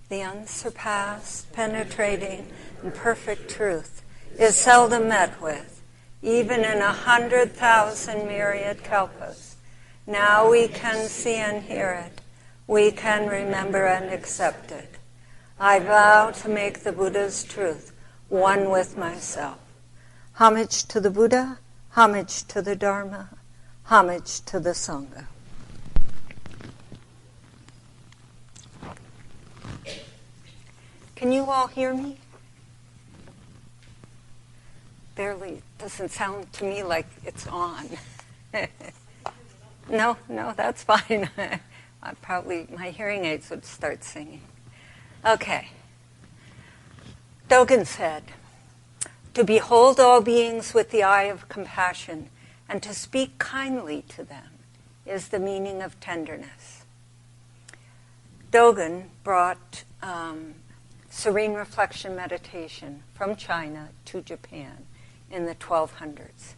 The unsurpassed, penetrating, and perfect truth is seldom met with, even in 100,000 myriad kalpas. Now we can see and hear it. We can remember and accept it. I vow to make the Buddha's truth one with myself. Homage to the Buddha, homage to the Dharma, homage to the Sangha. Can you all hear me? Barely. Doesn't sound to me like it's on. No, that's fine. My hearing aids would start singing. Okay. Dogen said, to behold all beings with the eye of compassion and to speak kindly to them is the meaning of tenderness. Dogen brought serene reflection meditation from China to Japan in the 1200s.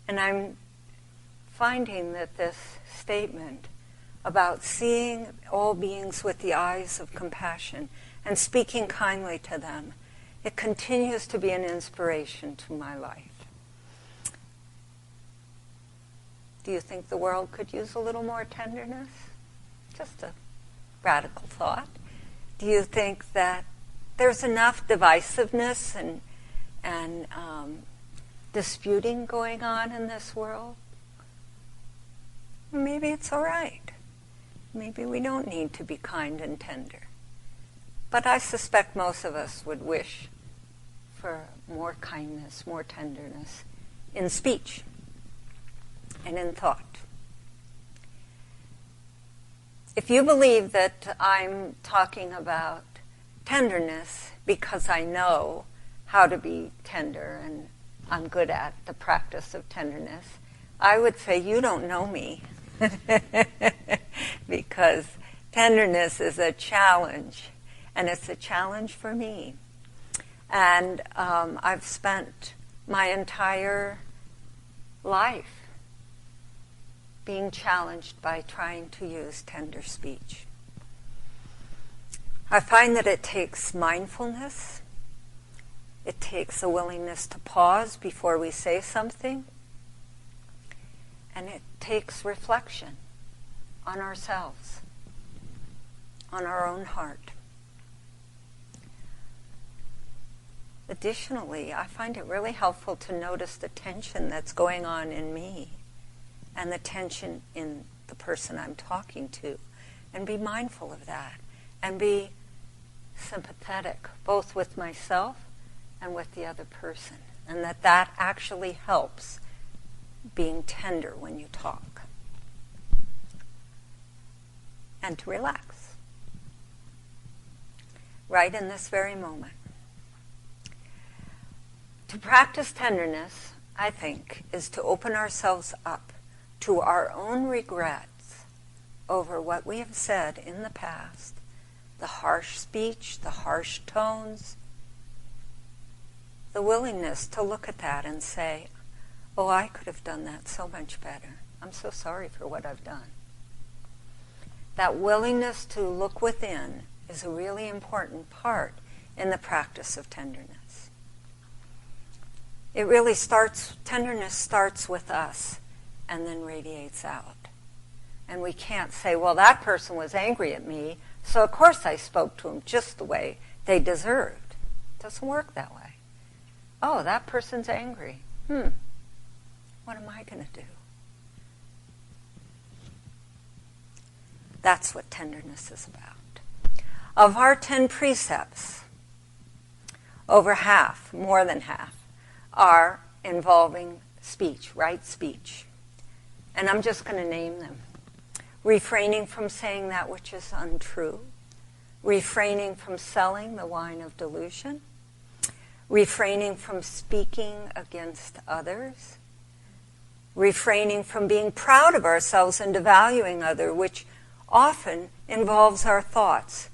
And I'm finding that this statement about seeing all beings with the eyes of compassion and speaking kindly to them, it continues to be an inspiration to my life. Do you think the world could use a little more tenderness? Just a radical thought. Do you think that there's enough divisiveness and disputing going on in this world? Maybe it's all right. Maybe we don't need to be kind and tender. But I suspect most of us would wish for more kindness, more tenderness in speech and in thought. If you believe that I'm talking about tenderness because I know how to be tender and I'm good at the practice of tenderness, I would say you don't know me. Because tenderness is a challenge, and it's a challenge for me. And I've spent my entire life being challenged by trying to use tender speech. I find that it takes mindfulness. It takes a willingness to pause before we say something. And it takes reflection on ourselves, on our own heart. Additionally, I find it really helpful to notice the tension that's going on in me and the tension in the person I'm talking to, and be mindful of that, and be sympathetic both with myself and with the other person, and that actually helps being tender when you talk. And to relax right in this very moment. To practice tenderness, I think, is to open ourselves up to our own regrets over what we have said in the past, the harsh speech, the harsh tones, the willingness to look at that and say, oh, I could have done that so much better. I'm so sorry for what I've done. That willingness to look within is a really important part in the practice of tenderness. It really tenderness starts with us and then radiates out. And we can't say, well, that person was angry at me, so of course I spoke to him just the way they deserved. It doesn't work that way. Oh, that person's angry. What am I going to do? That's what tenderness is about. Of our 10 precepts, over half, more than half, are involving speech, right speech. And I'm just going to name them. Refraining from saying that which is untrue. Refraining from selling the wine of delusion. Refraining from speaking against others. Refraining from being proud of ourselves and devaluing others, which often involves our thoughts,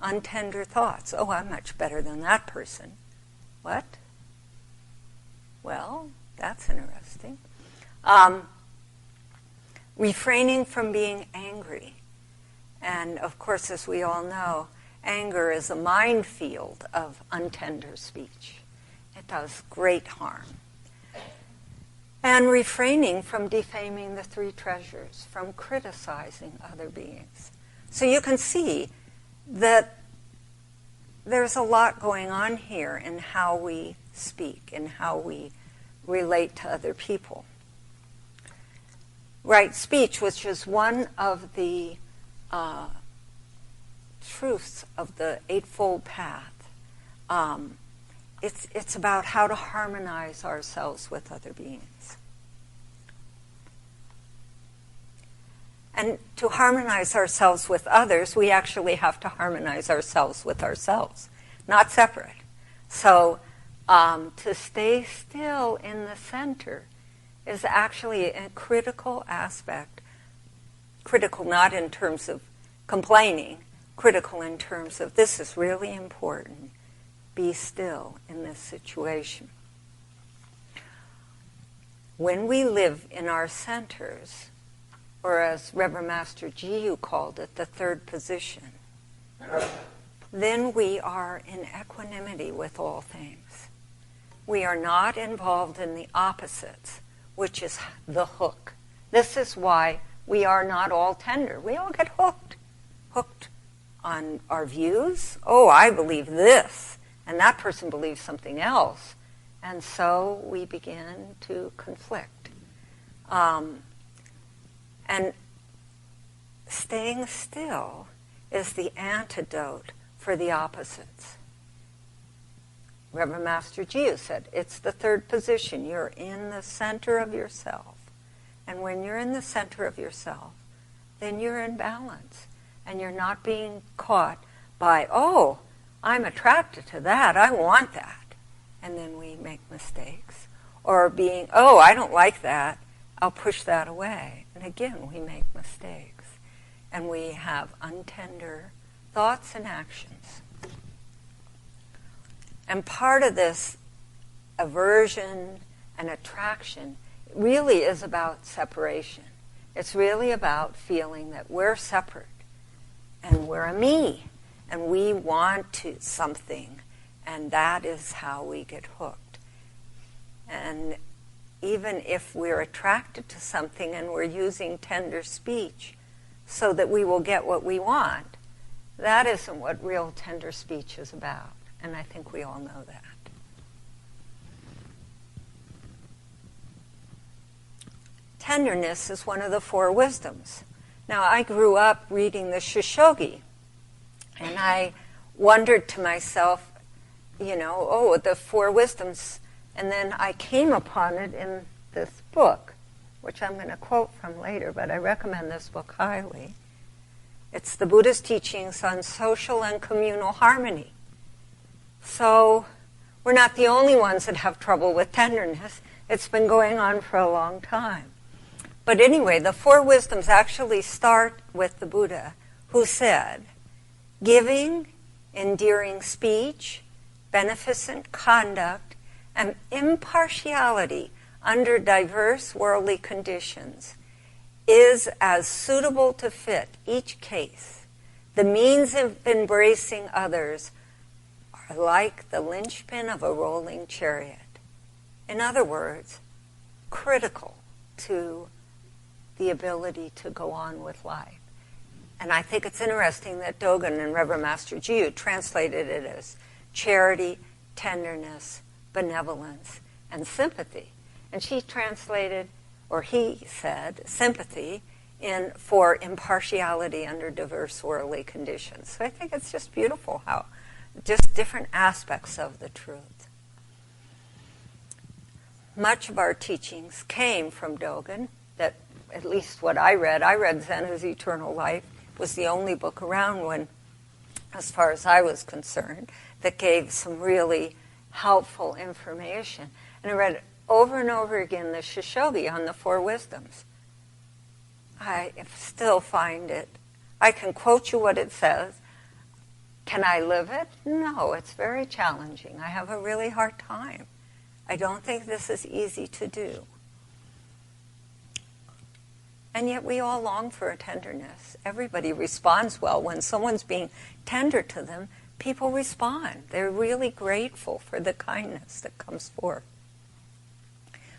untender thoughts. Oh, I'm much better than that person. What? Well, that's interesting. Refraining from being angry And of course, as we all know, anger is a minefield of untender speech. It does great harm. And refraining from defaming the three treasures, from criticizing other beings. So you can see that there's a lot going on here in how we speak and how we relate to other people. Right speech, which is one of the truths of the Eightfold Path. It's about how to harmonize ourselves with other beings. And to harmonize ourselves with others, we actually have to harmonize ourselves with ourselves, not separate. So to stay still in the center is actually a critical aspect, critical not in terms of complaining, critical in terms of this is really important. Be still in this situation. When we live in our centers, or as Reverend Master Jiyu called it, the third position, then we are in equanimity with all things. We are not involved in the opposites, which is the hook. This is why we are not all tender. We all get hooked on our views. Oh, I believe this, and that person believes something else. And so we begin to conflict. And staying still is the antidote for the opposites. Reverend Master Jiyu said, it's the third position. You're in the center of yourself. And when you're in the center of yourself, then you're in balance. And you're not being caught by, oh, I'm attracted to that. I want that. And then we make mistakes. Or being, oh, I don't like that. I'll push that away. And again, we make mistakes. And we have untender thoughts and actions. And part of this aversion and attraction really is about separation. It's really about feeling that we're separate and we're a me and we want something, and that is how we get hooked. And even if we're attracted to something and we're using tender speech so that we will get what we want, that isn't what real tender speech is about. And I think we all know that. Tenderness is one of the four wisdoms. Now, I grew up reading the Shoshogi, and I wondered to myself, the four wisdoms. And then I came upon it in this book, which I'm going to quote from later, but I recommend this book highly. It's the Buddha's teachings on social and communal harmony. So we're not the only ones that have trouble with tenderness. It's been going on for a long time. But anyway, the four wisdoms actually start with the Buddha, who said, giving, endearing speech, beneficent conduct, and impartiality under diverse worldly conditions is as suitable to fit each case. The means of embracing others are like the linchpin of a rolling chariot. In other words, critical to the ability to go on with life. And I think it's interesting that Dogen and Reverend Master Jiyu translated it as charity, tenderness, benevolence, and sympathy. And she translated, or he said, sympathy for impartiality under diverse worldly conditions. So I think it's just beautiful how just different aspects of the truth. Much of our teachings came from Dogen, that at least what I read Zen is Eternal Life, was the only book around when, as far as I was concerned, that gave some really helpful information. And I read over and over again the Shoshogi on the Four Wisdoms. I still find it. I can quote you what it says. Can I live it? No, it's very challenging. I have a really hard time. I don't think this is easy to do. And yet we all long for a tenderness. Everybody responds well. When someone's being tender to them, people respond. They're really grateful for the kindness that comes forth.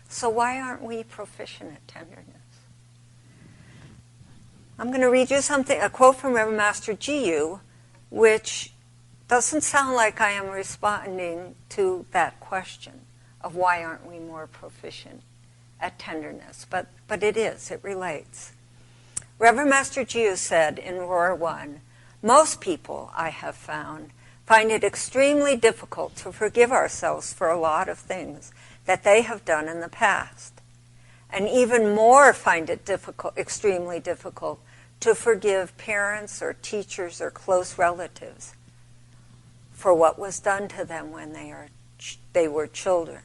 So why aren't we proficient at tenderness? I'm going to read you a quote from Reverend Master Ji-yu, which doesn't sound like I am responding to that question of why aren't we more proficient at tenderness, but it is, it relates. Reverend Master Ji-yu said in Roar 1, most people, I have found, find it extremely difficult to forgive ourselves for a lot of things that they have done in the past. And even more find it extremely difficult to forgive parents or teachers or close relatives for what was done to them when they were children.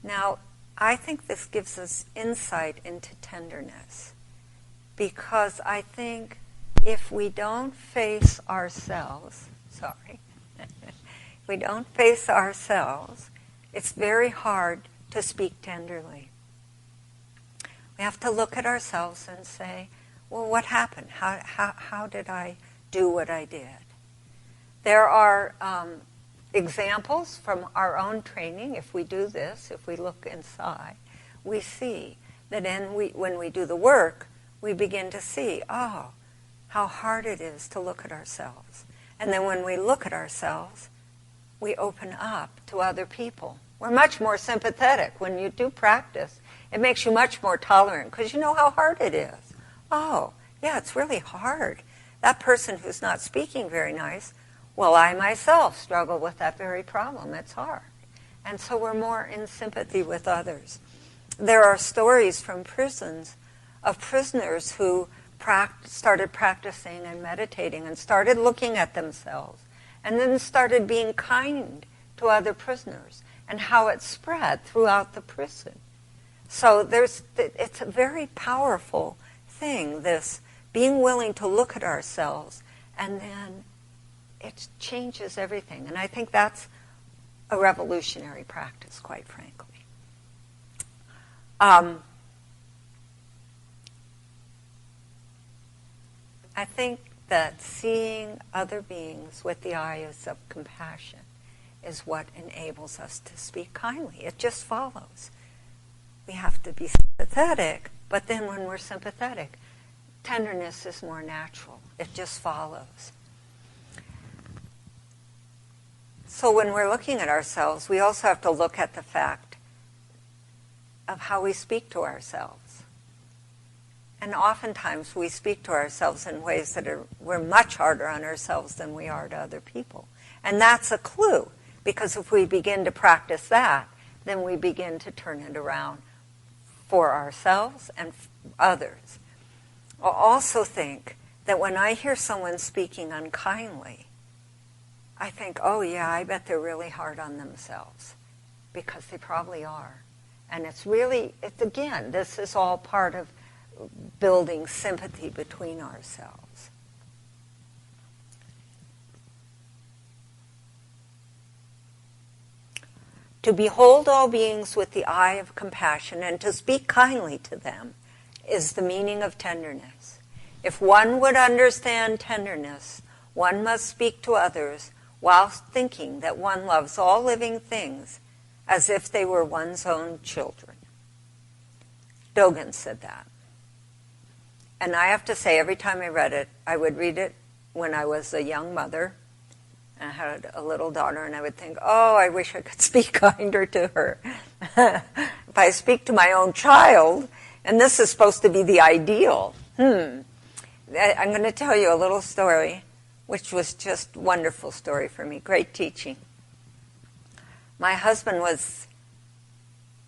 Now, I think this gives us insight into tenderness, because I think if we don't face ourselves, it's very hard to speak tenderly. We have to look at ourselves and say, well, what happened? How did I do what I did? There are examples from our own training. If we do this, if we look inside, we see that when we do the work, we begin to see, how hard it is to look at ourselves. And then when we look at ourselves, we open up to other people. We're much more sympathetic. When you do practice, it makes you much more tolerant because you know how hard it is. Oh, yeah, it's really hard. That person who's not speaking very nice, well, I myself struggle with that very problem. It's hard. And so we're more in sympathy with others. There are stories from prisons of prisoners who started practicing and meditating and started looking at themselves and then started being kind to other prisoners, and how it spread throughout the prison. So it's a very powerful thing, this being willing to look at ourselves, and then it changes everything. And I think that's a revolutionary practice, quite frankly. I think that seeing other beings with the eyes of compassion is what enables us to speak kindly. It just follows. We have to be sympathetic, but then when we're sympathetic, tenderness is more natural. It just follows. So when we're looking at ourselves, we also have to look at the fact of how we speak to ourselves. And oftentimes we speak to ourselves in ways that we're much harder on ourselves than we are to other people. And that's a clue, because if we begin to practice that, then we begin to turn it around for ourselves and others. I also think that when I hear someone speaking unkindly, I think, oh yeah, I bet they're really hard on themselves, because they probably are. And again, this is all part of building sympathy between ourselves. To behold all beings with the eye of compassion and to speak kindly to them is the meaning of tenderness. If one would understand tenderness, one must speak to others whilst thinking that one loves all living things as if they were one's own children. Dogen said that. And I have to say, every time I read it, I would read it when I was a young mother. I had a little daughter, and I would think, oh, I wish I could speak kinder to her. If I speak to my own child, and this is supposed to be the ideal, I'm going to tell you a little story, which was just a wonderful story for me, great teaching. My husband was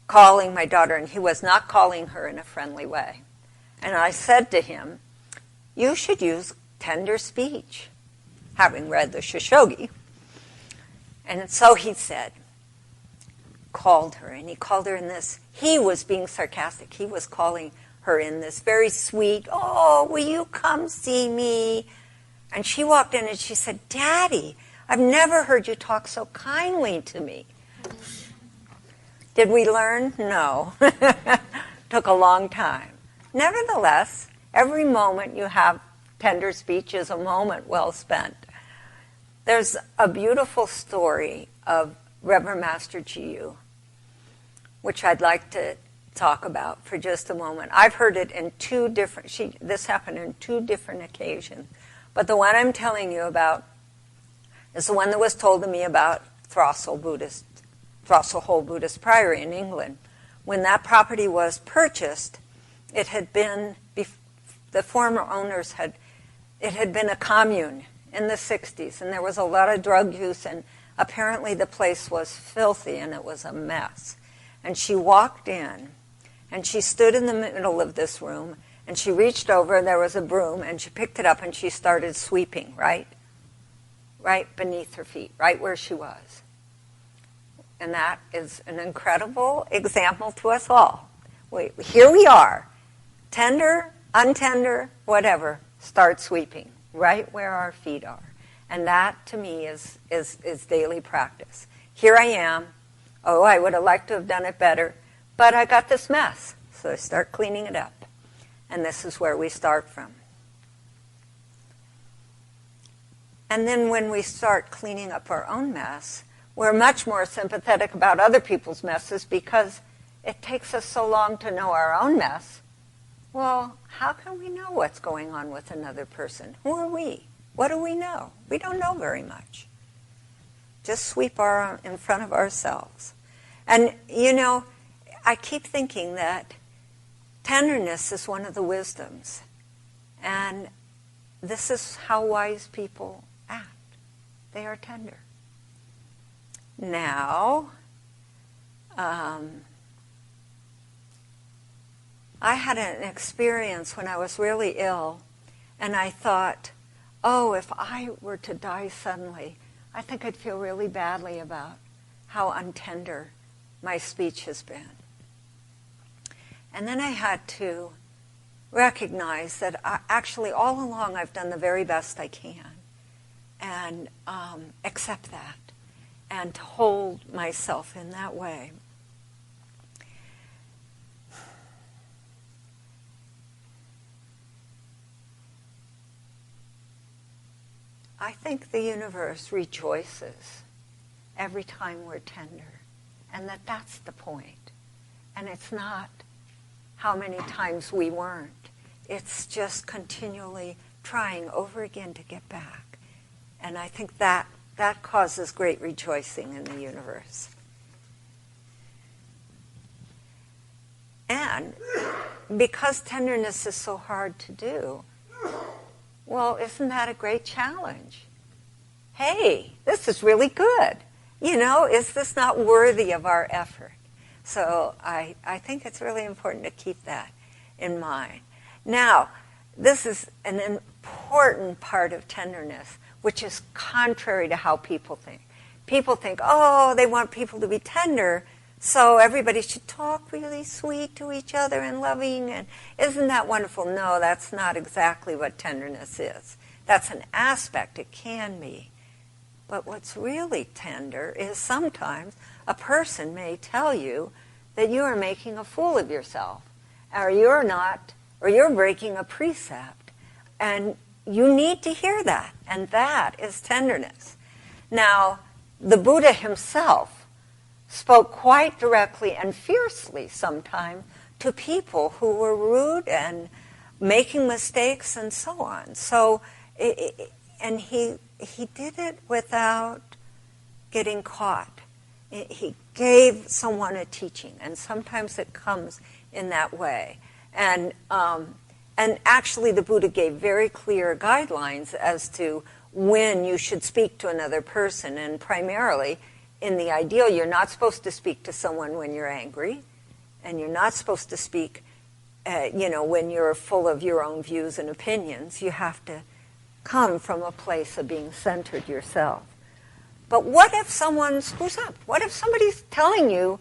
calling my daughter, and he was not calling her in a friendly way. And I said to him, you should use tender speech, having read the Shoshogi. And so he called her, and he called her in this, he was being sarcastic. He was calling her in this very sweet, oh, will you come see me? And she walked in and she said, Daddy, I've never heard you talk so kindly to me. Did we learn? No. Took a long time. Nevertheless, every moment you have tender speech is a moment well spent. There's a beautiful story of Reverend Master Jiyu, which I'd like to talk about for just a moment. I've heard it in this happened in 2 different occasions. But the one I'm telling you about is the one that was told to me about Throstle Hole Buddhist Priory in England. When that property was purchased, it had been, the former owners it had been a commune in the 60s, and there was a lot of drug use, and apparently the place was filthy and it was a mess. And she walked in, and she stood in the middle of this room, and she reached over, and there was a broom, and she picked it up, and she started sweeping, right beneath her feet, right where she was. And that is an incredible example to us all. Here we are, tender, untender, whatever, start sweeping, right where our feet are. And that, to me, is daily practice. Here I am. Oh, I would have liked to have done it better, but I got this mess. So I start cleaning it up. And this is where we start from. And then when we start cleaning up our own mess, we're much more sympathetic about other people's messes because it takes us so long to know our own mess. Well, how can we know what's going on with another person? Who are we? What do we know? We don't know very much. Just sweep in front of ourselves. And, I keep thinking that tenderness is one of the wisdoms. And this is how wise people act. They are tender. Now, I had an experience when I was really ill, and I thought, oh, if I were to die suddenly, I think I'd feel really badly about how untender my speech has been. And then I had to recognize that actually all along I've done the very best I can, and accept that, and to hold myself in that way. I think the universe rejoices every time we're tender, and that's the point. And it's not how many times we weren't. It's just continually trying over again to get back. And I think that causes great rejoicing in the universe. And because tenderness is so hard to do, well, isn't that a great challenge? Hey, this is really good. Is this not worthy of our effort? So I think it's really important to keep that in mind. Now, this is an important part of tenderness, which is contrary to how people think. People think, oh, they want people to be tender, so everybody should talk really sweet to each other and loving, and isn't that wonderful? No, that's not exactly what tenderness is. That's an aspect, it can be. But what's really tender is sometimes a person may tell you that you are making a fool of yourself, or you're not, or you're breaking a precept, and you need to hear that, and that is tenderness. Now, the Buddha himself spoke quite directly and fiercely sometimes to people who were rude and making mistakes and so on. So, and he did it without getting caught. He gave someone a teaching, and sometimes it comes in that way. And actually the Buddha gave very clear guidelines as to when you should speak to another person, and primarily, in the ideal, you're not supposed to speak to someone when you're angry, and you're not supposed to speak, when you're full of your own views and opinions. You have to come from a place of being centered yourself. But what if someone screws up? What if somebody's telling you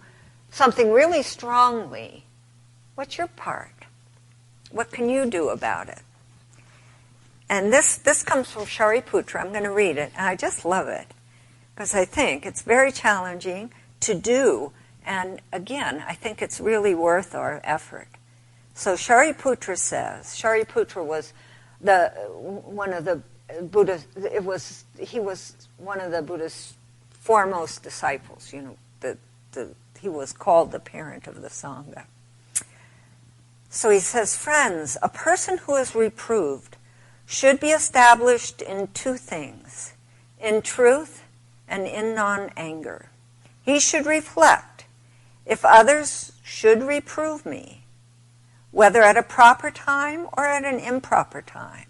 something really strongly? What's your part? What can you do about it? And this comes from Shariputra. I'm going to read it, and I just love it, because I think it's very challenging to do, and again, I think it's really worth our effort. So Shariputra says, Shariputra was one of the Buddha's, he was one of the Buddha's foremost disciples, he was called the parent of the Sangha. So he says, friends, a person who is reproved should be established in two things, in truth and in non-anger. He should reflect, if others should reprove me, whether at a proper time or at an improper time,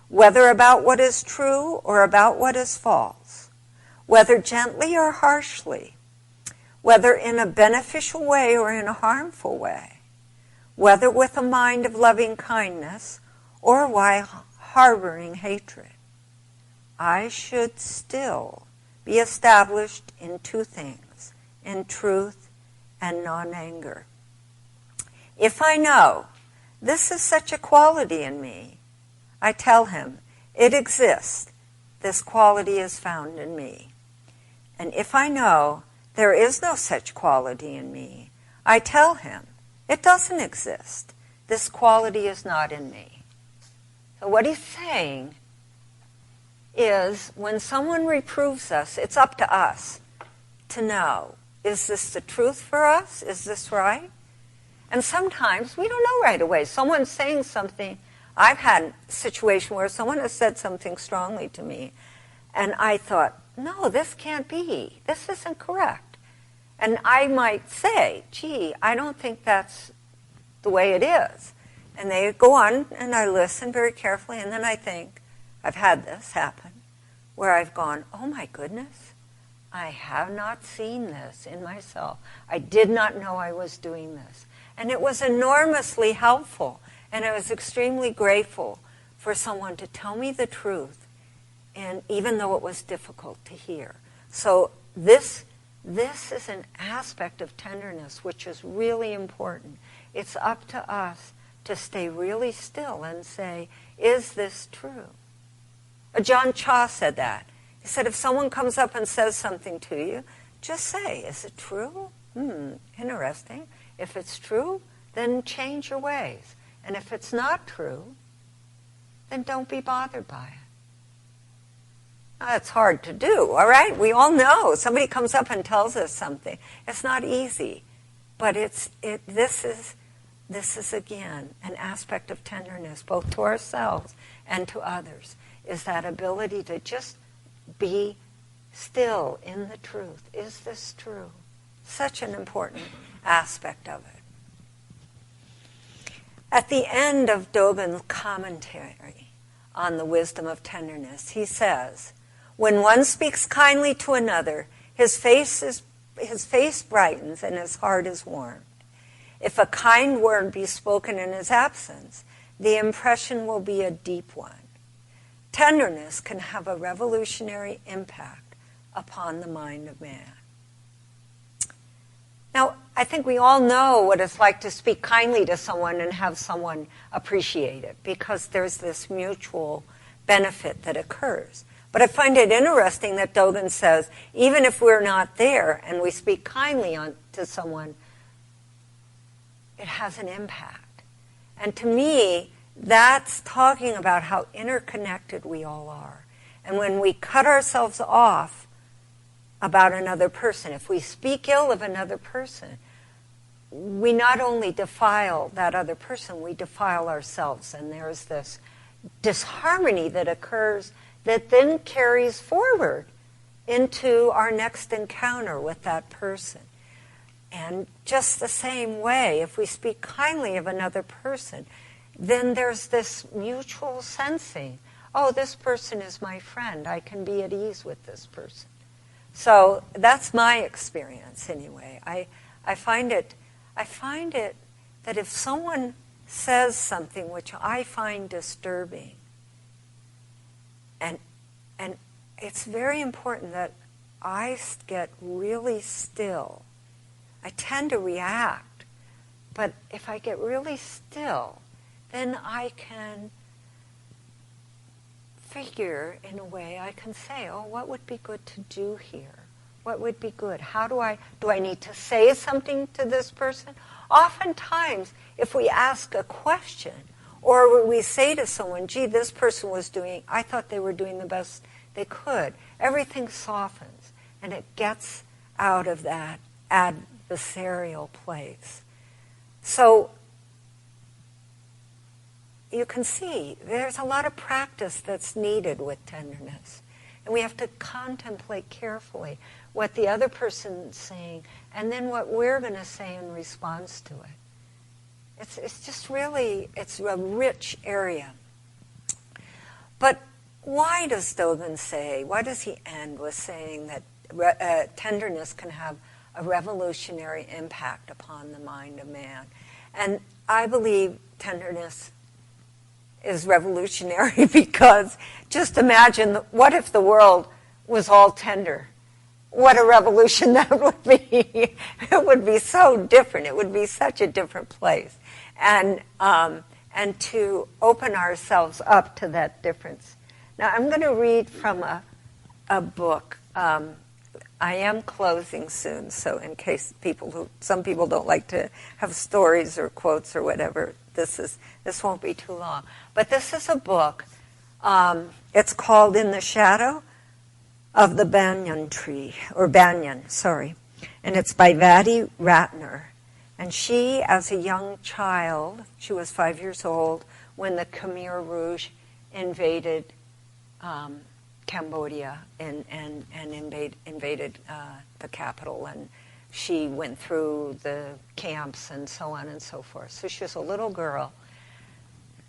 whether about what is true or about what is false, whether gently or harshly, whether in a beneficial way or in a harmful way, whether with a mind of loving kindness or while harboring hatred, I should still be established in two things, in truth and non-anger. If I know this is such a quality in me, I tell him, it exists, this quality is found in me. And if I know there is no such quality in me, I tell him, it doesn't exist, this quality is not in me. So what he's saying is, when someone reproves us, it's up to us to know, is this the truth for us? Is this right? And sometimes we don't know right away. Someone's saying something. I've had a situation where someone has said something strongly to me, and I thought, no, this can't be. This isn't correct. And I might say, gee, I don't think that's the way it is. And they go on, and I listen very carefully, and then I think, I've had this happen, where I've gone, oh my goodness, I have not seen this in myself. I did not know I was doing this. And it was enormously helpful, and I was extremely grateful for someone to tell me the truth, and even though it was difficult to hear. So this is an aspect of tenderness which is really important. It's up to us to stay really still and say, is this true? John Cha said that. He said, if someone comes up and says something to you, just say, is it true? Interesting. If it's true, then change your ways. And if it's not true, then don't be bothered by it. Now, that's hard to do, all right? We all know. Somebody comes up and tells us something. It's not easy. But this is, again, an aspect of tenderness, both to ourselves and to others, is that ability to just be still in the truth. Is this true? Such an important aspect of it. At the end of Dogen's commentary on the wisdom of tenderness, he says, when one speaks kindly to another, his face brightens and his heart is warmed. If a kind word be spoken in his absence, the impression will be a deep one. Tenderness can have a revolutionary impact upon the mind of man. Now, I think we all know what it's like to speak kindly to someone and have someone appreciate it, because there's this mutual benefit that occurs. But I find it interesting that Dogen says, even if we're not there and we speak kindly to someone, it has an impact. And to me, that's talking about how interconnected we all are. And when we cut ourselves off about another person, if we speak ill of another person, we not only defile that other person, we defile ourselves. And there's this disharmony that occurs that then carries forward into our next encounter with that person. And just the same way, if we speak kindly of another person, then there's this mutual sensing, oh, this person is my friend, I can be at ease with this person. So that's my experience anyway. I find it that if someone says something which I find disturbing, and it's very important that I get really still. I tend to react, but if I get really still, then I can figure, in a way, I can say, oh, what would be good to do here? What would be good? Do I need to say something to this person? Oftentimes, if we ask a question, or we say to someone, gee, this person was doing, I thought they were doing the best they could, everything softens, and it gets out of that adversarial place. So, you can see there's a lot of practice that's needed with tenderness. And we have to contemplate carefully what the other person's saying and then what we're going to say in response to it. It's just really, it's a rich area. But why does Dogen say, why does he end with saying that tenderness can have a revolutionary impact upon the mind of man? And I believe tenderness is revolutionary because just imagine, what if the world was all tender? What a revolution that would be. It would be so different. It would be such a different place. And to open ourselves up to that difference. Now I'm going to read from a book. I am closing soon, so in case some people don't like to have stories or quotes or whatever, this won't be too long. But this is a book. It's called In the Shadow of the Banyan Tree, or Banyan, sorry. And it's by Vadi Ratner. And she, as a young child, she was 5 years old when the Khmer Rouge invaded Cambodia and invaded the capital, and she went through the camps and so on and so forth. So she was a little girl,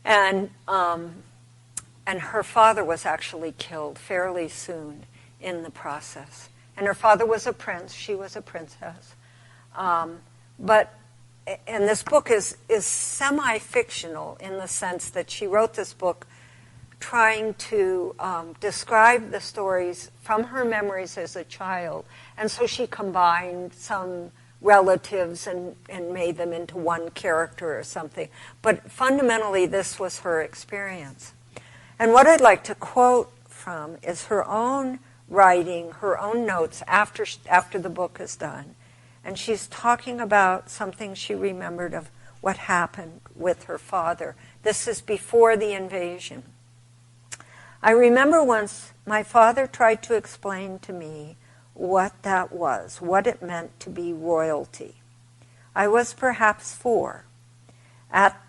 and her father was actually killed fairly soon in the process. And her father was a prince; she was a princess. And this book is semi-fictional in the sense that she wrote this book trying to describe the stories from her memories as a child. And so she combined some relatives and made them into one character or something. But fundamentally, this was her experience. And what I'd like to quote from is her own writing, her own notes after the book is done. And she's talking about something she remembered of what happened with her father. This is before the invasion. I remember once my father tried to explain to me what that was, what it meant to be royalty. I was perhaps 4. At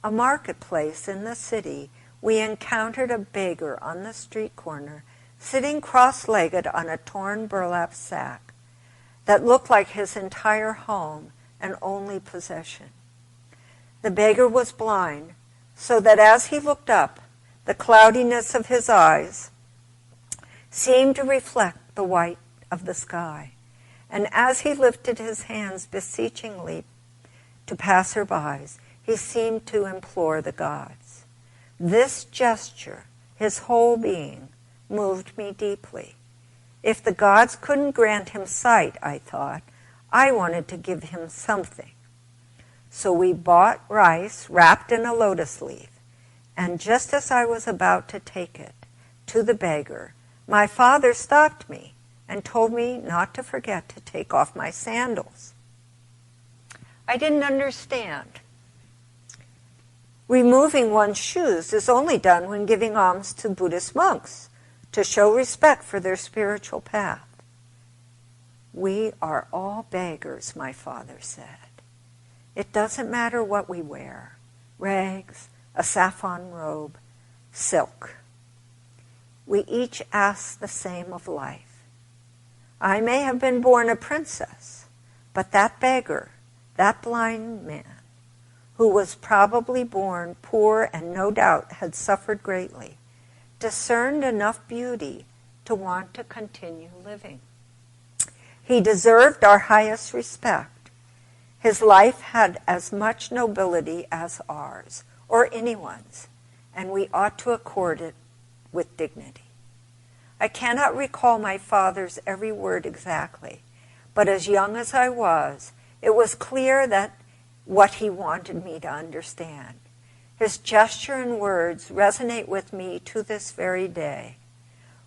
a marketplace in the city, we encountered a beggar on the street corner, sitting cross-legged on a torn burlap sack that looked like his entire home and only possession. The beggar was blind, so that as he looked up, the cloudiness of his eyes seemed to reflect the white of the sky. And as he lifted his hands beseechingly to passerbys, he seemed to implore the gods. This gesture, his whole being, moved me deeply. If the gods couldn't grant him sight, I thought, I wanted to give him something. So we bought rice wrapped in a lotus leaf, and just as I was about to take it to the beggar, my father stopped me and told me not to forget to take off my sandals. I didn't understand. Removing one's shoes is only done when giving alms to Buddhist monks to show respect for their spiritual path. We are all beggars, my father said. It doesn't matter what we wear, rags, a saffron robe, silk. We each ask the same of life. I may have been born a princess, but that beggar, that blind man, who was probably born poor and no doubt had suffered greatly, discerned enough beauty to want to continue living. He deserved our highest respect. His life had as much nobility as ours, or anyone's, and we ought to accord it with dignity. I cannot recall my father's every word exactly, but as young as I was, it was clear that what he wanted me to understand. His gesture and words resonate with me to this very day.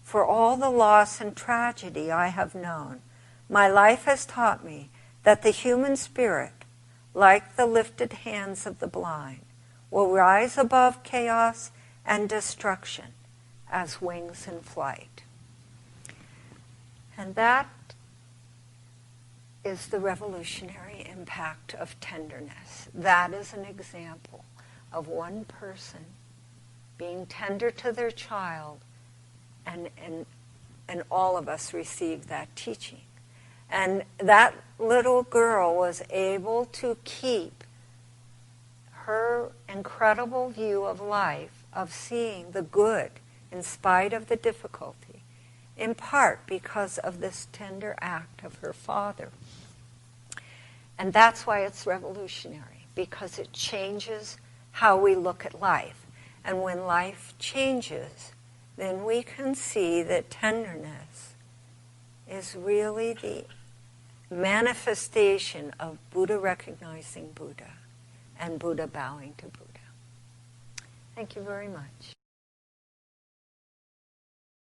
For all the loss and tragedy I have known, my life has taught me that the human spirit, like the lifted hands of the blind, will rise above chaos and destruction as wings in flight. And that is the revolutionary impact of tenderness. That is an example of one person being tender to their child, and all of us receive that teaching. And that little girl was able to keep her incredible view of life, of seeing the good in spite of the difficulty, in part because of this tender act of her father. And that's why it's revolutionary, because it changes how we look at life. And when life changes, then we can see that tenderness is really the manifestation of Buddha recognizing Buddha and Buddha bowing to Buddha. Thank you very much.